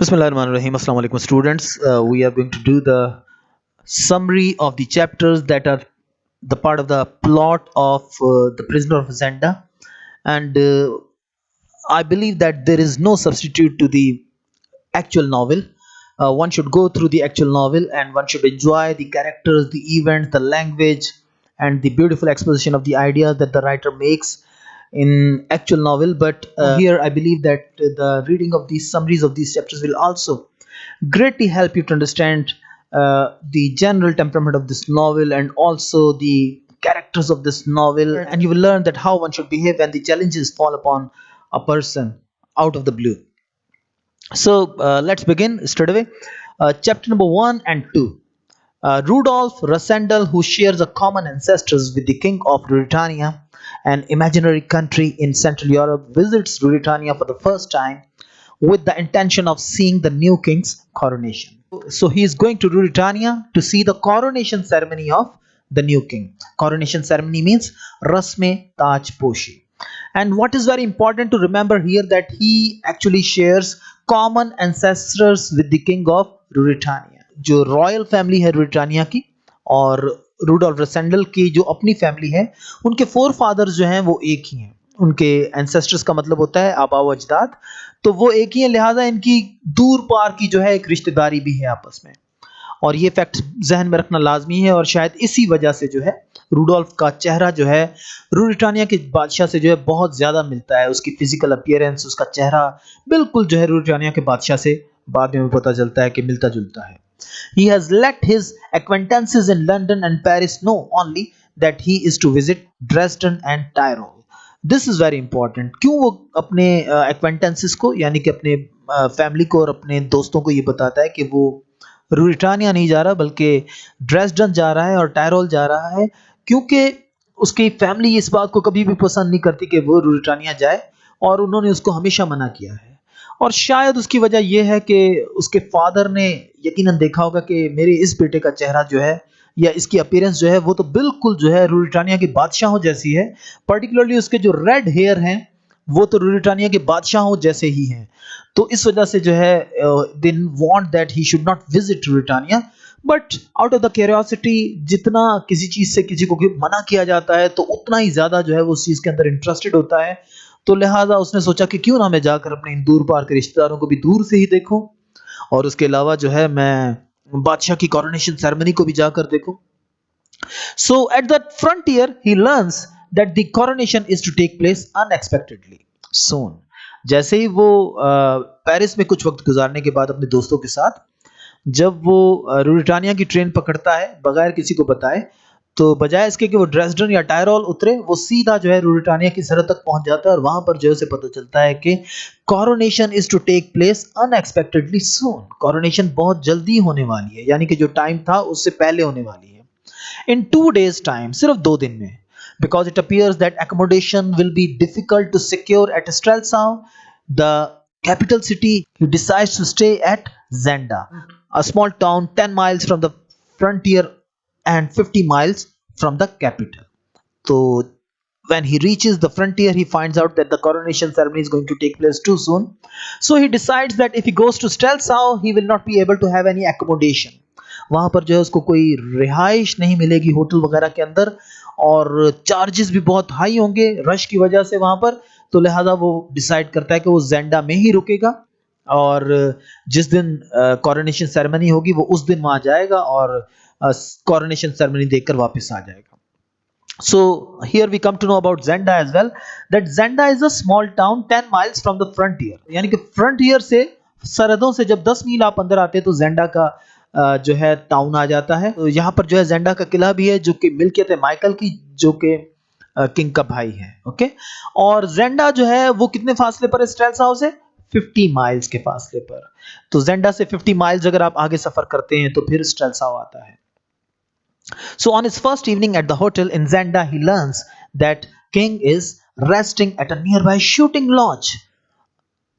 Bismillahirrahmanirrahim. Assalamu alaikum students. We are going to do the summary of the chapters that are the part of the plot of The Prisoner of Zenda, and I believe that there is no substitute to the actual novel. One should go through the actual novel and one should enjoy the characters, the events, the language, and the beautiful exposition of the ideas that the writer makes in actual novel. But here I believe that the reading of these summaries of these chapters will also greatly help you to understand the general temperament of this novel and also the characters of this novel, and you will learn that how one should behave when the challenges fall upon a person out of the blue. So let's begin straight away. Chapter number 1 and 2. Rudolf Rassendyll, who shares a common ancestors with the king of Ruritania, an imaginary country in Central Europe, visits Ruritania for the first time with the intention of seeing the new king's coronation. So he is going to Ruritania to see the coronation ceremony of the new king. Coronation ceremony means Rasme Taj Poshi. And what is very important to remember here that he actually shares common ancestors with the king of Ruritania. जो royal family है रुटानिया की और Rudolph रसेंडल की जो अपनी family है, उनके four fathers जो हैं वो एक ही हैं. उनके एंसेस्टर्स का मतलब होता है आबा व अजदाद, तो वो एक ही है, लिहाजा इनकी दूर पार की जो है एक रिश्तेदारी भी है आपस में. और ये फैक्ट जहन में रखना लाजमी है और शायद इसी वजह से जो है रूडोल्फ का चेहरा जो है रूरिटानिया के बादशाह से जो है बहुत ज़्यादा मिलता है. उसकी फिजिकल अपीयरेंस, उसका चेहरा बिल्कुल जो है रूरिटानिया के बादशाह से बाद में पता चलता है कि मिलता जुलता है. He has let his acquaintances in London and Paris know only that he is to visit Dresden and Tyrol. This is very important. क्यों वो अपने acquaintances को यानी कि अपने फैमिली को और अपने दोस्तों को ये बताता है कि वो रूरिटानिया नहीं जा रहा बल्कि ड्रेसडन जा रहा है और टायरोल जा रहा है, क्योंकि उसकी फैमिली इस बात को कभी भी पसंद नहीं करती कि वो रूरिटानिया जाए और उन्होंने उसको हमेशा मना किया है. और शायद उसकी वजह यह है कि उसके फादर ने यकीनन देखा होगा कि मेरे इस बेटे का चेहरा जो है या इसकी अपीयरेंस जो है वो तो बिल्कुल जो है रूरिटानिया के बादशाहों जैसी है. पर्टिकुलरली उसके जो रेड हेयर हैं वो तो रूरिटानिया के बादशाहों जैसे ही हैं. तो इस वजह से जो है they want that he should not visit Ruritania, but out of the curiosity, जितना किसी चीज़ से किसी को मना किया जाता है तो उतना ही ज़्यादा जो है वो उस चीज़ के अंदर इंटरेस्टेड होता है. तो लिहाजा उसने सोचा कि क्यों ना मैं जाकर अपने इन दूर पार के रिश्तेदारों को भी दूर से ही देखूं और उसके अलावा जो है मैं बादशाह की कोरोनेशन सेरेमनी को भी जाकर देखूं. So at the frontier he learns that the coronation is to take place unexpectedly soon. जैसे ही वो पेरिस में कुछ वक्त गुजारने के बाद अपने दोस्तों के साथ जब वो रूरिटानिया की ट्रेन पकड़ता है बगैर किसी को बताए, तो बजाय इसके कि वो ड्रेसडन या टायरोल उतरे, वो सीधा जो है रूरिटानिया की सरहद तक पहुंच जाता है और वहां पर जो है उसे पता चलता है कि coronation is to take place unexpectedly soon. Coronation बहुत जल्दी होने वाली है, यानी कि जो टाइम था उससे पहले होने वाली है. इन 2 days टाइम, सिर्फ 2 दिन में. Because it appears that accommodation will be difficult to secure at Strelsau, the capital city, he decides to stay at Zenda, a small town 10 miles from the frontier and 50 miles from the capital. So when he reaches the frontier, he finds out that the coronation ceremony is going to take place too soon. So he decides that if he goes to Strelsau, he will not be able to have any accommodation. वहाँ पर जो है उसको कोई रिहाइश नहीं मिलेगी hotel वगैरह के अंदर, और चार्जेस भी बहुत हाई होंगे रश की वजह से वहाँ पर. तो लिहाजा वो डिसाइड करता है कि वो जेंडा में ही रुकेगा और जिस दिन कोरोनेशन सेरेमनी होगी वो उस दिन वहाँ जाएगा और कोरोनेशन सेरेमनी देखकर वापस आ जाएगा. So here we come to know about Zenda as well, that Zenda is a small town 10 miles from the frontier. यानी कि फ्रंटियर से, सरहदों से जब 10 मील आप अंदर आते हैं तो जेंडा का जो है टाउन आ जाता है. तो यहाँ पर जो है जेंडा का किला भी है जो कि मिल्कियत है माइकल की, जो कि किंग का भाई है. ओके, और जेंडा जो है वो कितने फासले पर है स्ट्रेल्साउ से? 50 माइल्स के फासले पर. तो जेंडा से 50 माइल्स अगर आप आगे सफर करते हैं तो फिर स्ट्रेल्साउ आता है. So on his first evening at the hotel in Zenda, he learns that King is resting at a nearby shooting lodge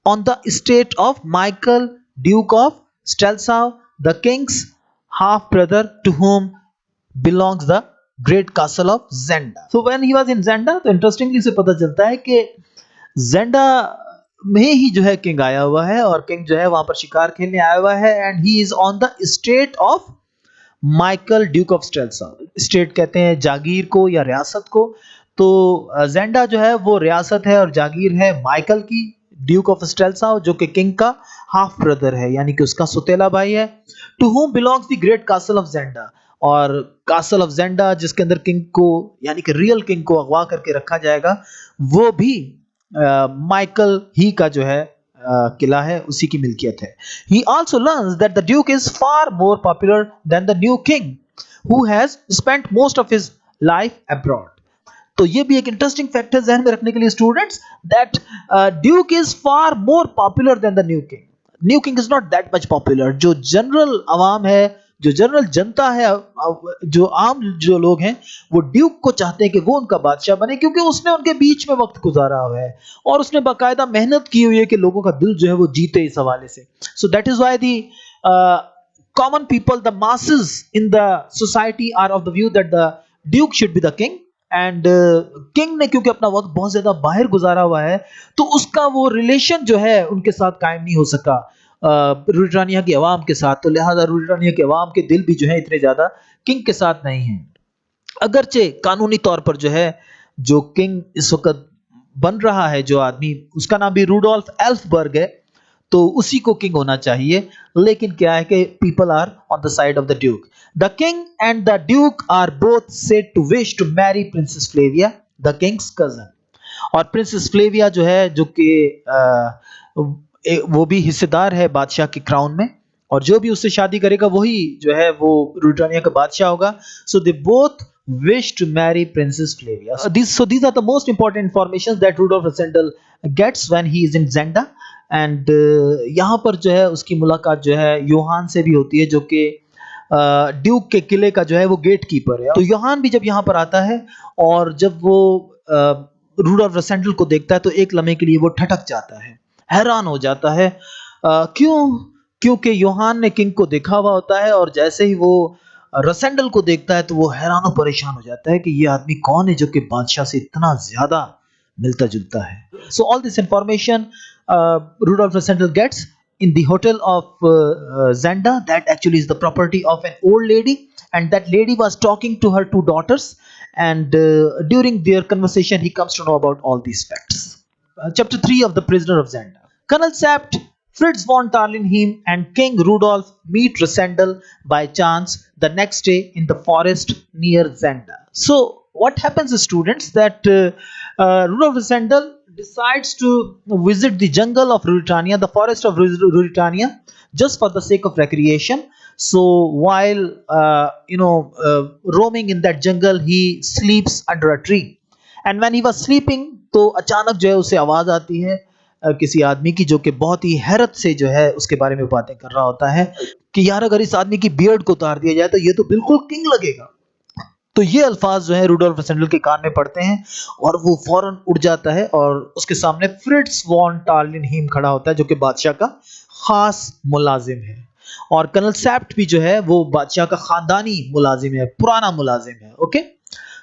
on the estate of Michael, Duke of Strelsau, the king's half brother, to whom belongs the great castle of Zenda. So when he was in Zenda, तो interestingly से पता चलता है कि Zenda में ही जो है king आया हुआ है, और किंग जो है वहां पर शिकार खेलने आया हुआ है, and he is on the state of Michael Duke of Strelsau. State कहते हैं जागीर को या रियासत को। तो जेंडा जो है वो रियासत है और जागीर है माइकल की, ड्यूक ऑफ स्ट्रेल्सा, जो कि किंग का हाफ ब्रदर है, यानी कि उसका सुतेला भाई है। To whom belongs the great castle of Zenda, और कासल ऑफ जेंडा जिसके अंदर किंग को यानी कि रियल किंग को अगवा करके रखा जाएगा, वो भी माइकल ही का जो है किला है, उसी की मिल्कियत है। He also learns that the Duke is far more popular than the new king, who has spent most of his life abroad. तो ये भी एक इंटरेस्टिंग फैक्ट है ध्यान में रखने के लिए students, that duke is far more popular than the new king. New king is not that much popular. जो जनरल अवाम है, जो जनरल जनता है, जो आम जो लोग हैं, वो ड्यूक को चाहते हैं कि वो उनका बादशाह बने, क्योंकि उसने उनके बीच में वक्त गुजारा हुआ है और उसने बाकायदा मेहनत की हुई है कि लोगों का दिल जो है वो जीते इस हवाले से। So that is why the common people, the masses in the society are of the view that the duke should be the king, and king ने क्योंकि अपना वक्त बहुत ज्यादा बाहर गुजारा हुआ है, तो उसका वो रिलेशन जो है उनके साथ कायम नहीं हो सका रूटानिया की अवाम के साथ। तो लिहाजा रूटानिया के अवाम के दिल भी जो है इतने ज्यादा किंग के साथ नहीं है। अगरचे कानूनी तौर पर जो है जो किंग इस वक्त बन रहा है, जो आदमी, उसका नाम भी रूडोल्फ एल्फबर्ग है, तो उसी को किंग होना चाहिए। लेकिन क्या है कि people are on the side of the duke. The king and the duke are both said to wish to marry princess Flavia, the king's cousin. और प्रिंसेस फ्लेविया जो है, जो कि वो भी हिस्सेदार है बादशाह की क्राउन में, और जो भी उससे शादी करेगा वही जो है वो रूटानिया का बादशाह होगा। So they both wish to marry Princess Flavia. These are the most important informations that Rudolf Rassendyll gets when he is in Zenda. And यहाँ पर जो है उसकी मुलाकात जो है योहान से भी होती है, जो कि ड्यूक के किले का जो है वो गेट कीपर है। तो योहान भी जब यहाँ पर आता है और जब वो रूडोल्फ रसेंडल को देखता है, तो एक लम्हे के लिए वो ठटक जाता है, हैरान हो जाता है। क्यों? क्योंकि योहान ने किंग को देखा हुआ होता है, और जैसे ही वो रसेंडल को देखता है तो वो हैरान और परेशान हो जाता है कि ये आदमी कौन है जो कि बादशाह से इतना ज्यादा मिलता जुलता है। So all this information Rudolf Rassendyll gets in the hotel of Zenda, that actually is the property of an old lady, and that lady was talking to her two daughters, and during their conversation he comes to know about all these facts. Chapter 3 of The Prisoner of Zenda. Colonel Sapt, Fritz von Tarlenheim and King Rudolf meet Rassendyll by chance the next day in the forest near Zenda. So what happens, students, that Rudolf Rassendyll decides to visit the jungle of Ruritania, the forest of Ruritania, just for the sake of recreation. So while roaming in that jungle, he sleeps under a tree, and when he was sleeping, तो अचानक जो है उसे आवाज आती है किसी आदमी की, जो कि बहुत ही हैरत से जो है उसके बारे में बातें कर रहा होता है कि यार अगर इस आदमी की बियर्ड को उतार दिया जाए तो ये तो बिल्कुल किंग लगेगा। तो ये अल्फाज जो है रूडोल्फ रसेंडल के कान में पड़ते हैं और वो फौरन उड़ जाता है, और उसके सामने फ्रिट्ज वॉन टार्लिनहीम खड़ा होता है, जो कि बादशाह का खास मुलाजिम है। और कर्नल सैप्ट भी जो है वो बादशाह का खानदानी मुलाजिम है, पुराना मुलाजिम है। Okay,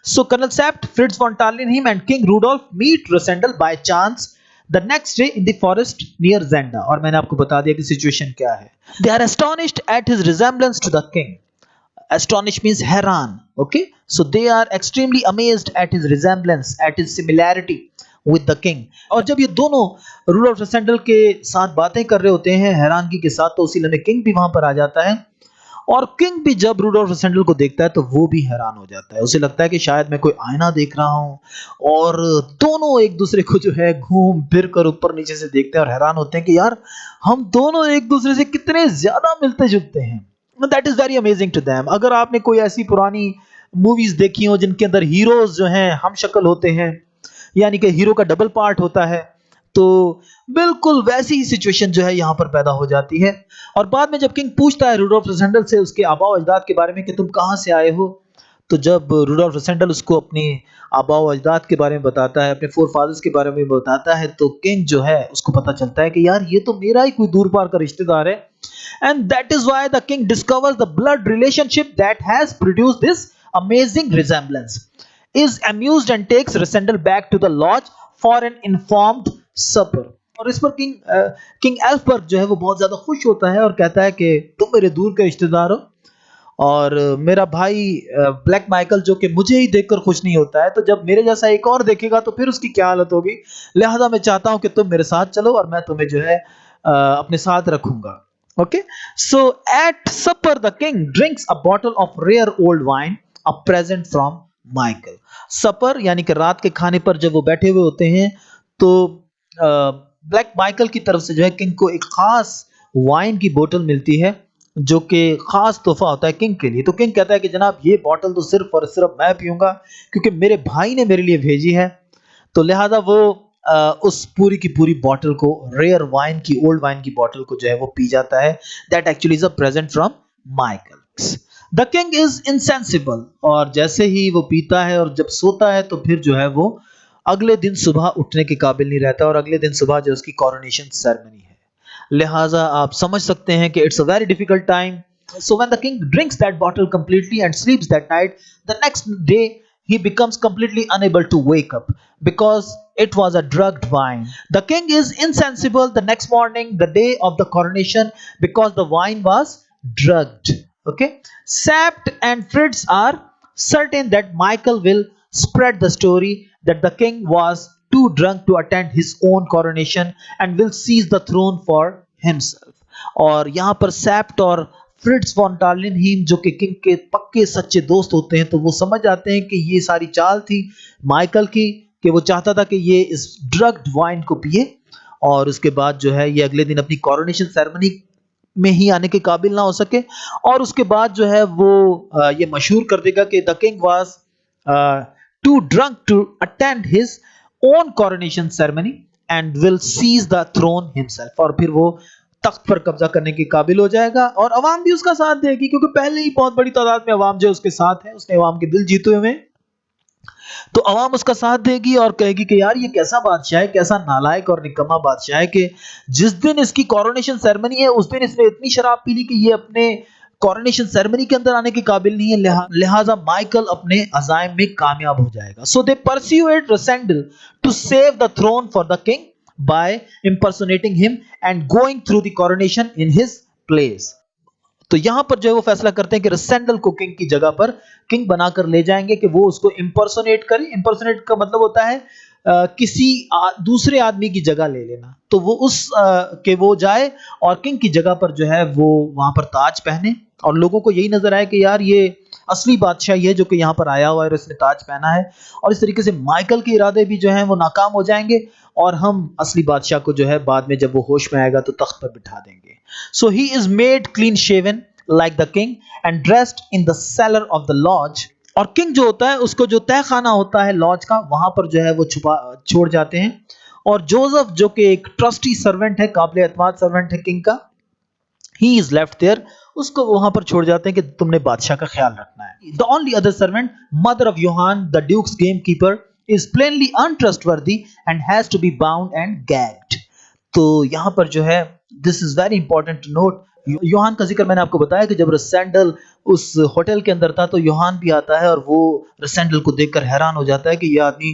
so colonel Sapt, Fritz von Tarlenheim and king Rudolf meet Rassendyll by chance the next day in the forest near Zenda. और मैंने आपको बता दिया कि सिचुएशन क्या है। They are astonished at his resemblance to the king. Astonished means हैरान. Okay, so they are extremely amazed at his resemblance, at his similarity with the king. और जब ये दोनों रूडोल्फ रसेंडल के साथ बातें कर रहे होते हैं हैरानगी के साथ, तो उसी लम्हे किंग भी वहां पर आ जाता है, और किंग भी जब रूडोल्फ रसेंडल को देखता है तो वो भी हैरान हो जाता है। उसे लगता है कि शायद मैं कोई आईना देख रहा हूँ, और दोनों एक दूसरे को जो है घूम फिर कर ऊपर नीचे से देखते हैं और हैरान होते हैं कि यार हम दोनों एक दूसरे से कितने ज्यादा मिलते जुलते हैं। That is very amazing to them. अगर आपने कोई ऐसी पुरानी मूवीज देखी हो जिनके अंदर हीरोज जो हैं हम शक्ल होते हैं, यानी कि हीरो का डबल पार्ट होता है, तो बिल्कुल वैसी ही सिचुएशन जो है यहाँ पर पैदा हो जाती है। और बाद में जब किंग पूछता है रूडोल्फ रसेंडल से उसके आबा अजदाद के बारे में कि तुम कहाँ से आए हो, तो जब रूडोल्फ रसेंडल उसको अपनी आबा अजदाद के बारे में बताता है, अपने फोर फादर्स के बारे में बताता है, तो किंग जो है उसको पता चलता है कि यार ये तो मेरा ही कोई दूर पार का रिश्तेदार है। And that is why the king discovers the blood relationship that has produced this amazing resemblance, is amused and takes Rassendyll back to the lodge for an informed supper. और इस पर किंग एल्फबर्ग जो है वो बहुत ज्यादा खुश होता है और कहता है कि तुम मेरे दूर के रिश्तेदार हो और मेरा भाई ब्लैक माइकल जो कि मुझे ही देखकर खुश नहीं होता है, तो जब मेरे जैसा एक और देखेगा तो फिर उसकी क्या हालत होगी। लिहाजा मैं चाहता हूं कि तुम मेरे साथ चलो और मैं तुम्हें जो है अपने साथ रखूंगा। Okay, so at supper the king drinks a bottle of rare old wine, a present from Michael. Supper यानी कि रात के खाने पर जब वो बैठे हुए होते हैं तो ब्लैक माइकल की तरफ से जो है किंग को एक खास वाइन की बोतल मिलती है जो कि खास तोहफा होता है किंग के लिए। तो किंग कहता है कि जनाब ये बोतल तो सिर्फ और सिर्फ मैं पीऊंगा क्योंकि मेरे भाई ने मेरे लिए भेजी है। तो लिहाजा वो उस पूरी की पूरी बोतल को, रेयर वाइन की, ओल्ड वाइन की बोतल को जो है वो पी जाता है। That actually is a present from Michael. The king is insensible, और जैसे ही वो पीता है और जब सोता है तो फिर जो है वो अगले दिन सुबह उठने के काबिल नहीं रहता और अगले दिन सुबह जो उसकी कोरोनेशन सेरेमनी है। लिहाजा आप समझ सकते हैं कि it's a very difficult time. So when the king drinks that bottle completely and sleeps that night, the next day he becomes completely unable to wake up because it was a drugged wine. The king is insensible the next morning, the day of the coronation, because the wine was drugged. Okay, Sapt and Fritz are certain that Michael will spread the story that the king was too drunk to attend his own coronation and will seize the throne for himself. और यहाँ पर सैप्ट और Fritz von टार्लिनहीम जो कि king के पक्के सच्चे दोस्त होते हैं, तो वो समझ जाते हैं कि ये सारी चाल थी माइकल की, कि वो चाहता था कि ये इस ड्रग्ड वाइन को पिए और उसके बाद जो है ये अगले दिन अपनी कोरोनेशन सेरेमनी में ही आने के काबिल ना हो सके। और उसके बाद जो है वो ये मशहूर कर देगा कि the king was too drunk to attend his own coronation ceremony and will seize the throne himself. और फिर वो तख्त पर कब्जा करने के काबिल हो जाएगा और अवाम भी उसका साथ देगी क्योंकि पहले ही बहुत बड़ी तादाद में अवाम जो उसके साथ है, उसने अवाम के दिल जीते हुए हैं। तो अवाम उसका साथ देगी और कहेगी कि यार ये कैसा बादशाह है, कैसा नालायक और निकम्मा बादशाह है कि जिस दिन इसकी कोरोनेशन सेरेमनी है उस दिन इसने इतनी शराब पी ली कि ये अपने कोरोनेशन सेरेमनी के अंदर आने के काबिल नहीं है। लिहाजा माइकल अपने अजाइम में कामयाब हो जाएगा। So they persuade Rassendyll to save the throne for the king by impersonating him and going through the coronation in his place. तो यहां पर जो है वो फैसला करते हैं कि रसेंडल को किंग की जगह पर किंग बनाकर ले जाएंगे कि वो उसको इंपर्सोनेट करे। इंपर्सोनेट का मतलब होता है किसी दूसरे आदमी की जगह ले लेना। तो वो के वो जाए और किंग की जगह पर जो है वो वहां पर ताज पहने और लोगों को यही नजर आए कि यार ये असली बादशाह ये जो कि यहाँ पर आया हुआ है और इसने ताज पहना है। और इस तरीके से माइकल के इरादे भी जो हैं वो नाकाम हो जाएंगे और हम असली बादशाह को जो है बाद में जब वो होश में आएगा तो तख्त पर बिठा देंगे। So he is made clean shaven like the king and dressed in the cellar of the lodge. और किंग जो होता है उसको जो तह खाना होता है लॉज का, वहां पर जो है वो छोड़ जाते हैं। और जोसेफ जो कि एक ट्रस्टी सर्वेंट है, काबिल एतमाद सर्वेंट है किंग का, ही इज लेफ्ट देयर, उसको वहां पर छोड़ जाते हैं कि तुमने बादशाह का ख्याल रखना है। The only other servant, mother of Johann the duke's gamekeeper, is plainly untrustworthy and has to be bound and gagged. तो यहाँ पर जो है this is very important to note. Yohan का जिक्र मैंने आपको बताया कि जब रसेंडल उस होटल के अंदर था तो योहान भी आता है और वो रसेंडल को देखकर हैरान हो जाता है कि ये आदमी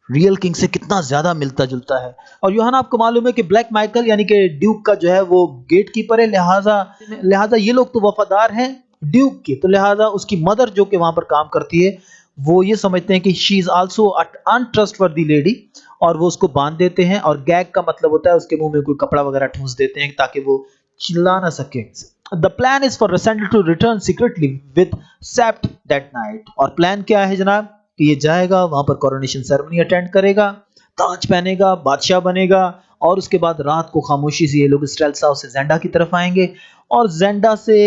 रियल किंग से कितना ज्यादा मिलता जुलता है। और योहान आपको मालूम है कि ब्लैक माइकल यानी कि ड्यूक का जो है वो गेट कीपर है, लिहाजा ये लोग तो वफादार हैं ड्यूक के, तो लिहाजा उसकी मदर जो कि वहां पर काम करती है वो ये समझते हैं कि शी इज आल्सो अनट्रस्टवर्दी लेडी और वो उसको बांध देते हैं। और गैग का मतलब होता है उसके मुंह में कोई कपड़ा वगैरह ठूंस देते हैं ताकि वो चिल्ला ना सके। The plan is for Rassendyll to return secretly with Sapt that night. और प्लान क्या है जनाब कि ये जाएगा वहां पर कोरोनेशन सेरेमनी अटेंड करेगा, ताज पहनेगा, बादशाह बनेगा और उसके बाद रात को खामोशी से ये लोग स्ट्रेल्सा से जेंडा की तरफ आएंगे और जेंडा से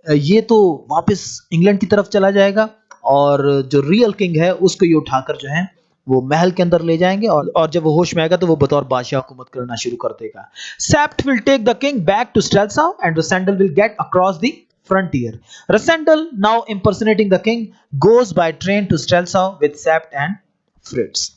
ये तो वापस इंग्लैंड की तरफ चला जाएगा और जो रियल किंग है उसको ये उठाकर जो है वो महल के अंदर ले जाएंगे और जब वो होश में आएगा तो वो बतौर बादशाह हुकूमत करना शुरू कर देगा। Sapt will take the king back to Strelsau and Rassendyll will get across the frontier. Rassendyll, now impersonating the king, goes by train to Strelsa with Sept and Fritz.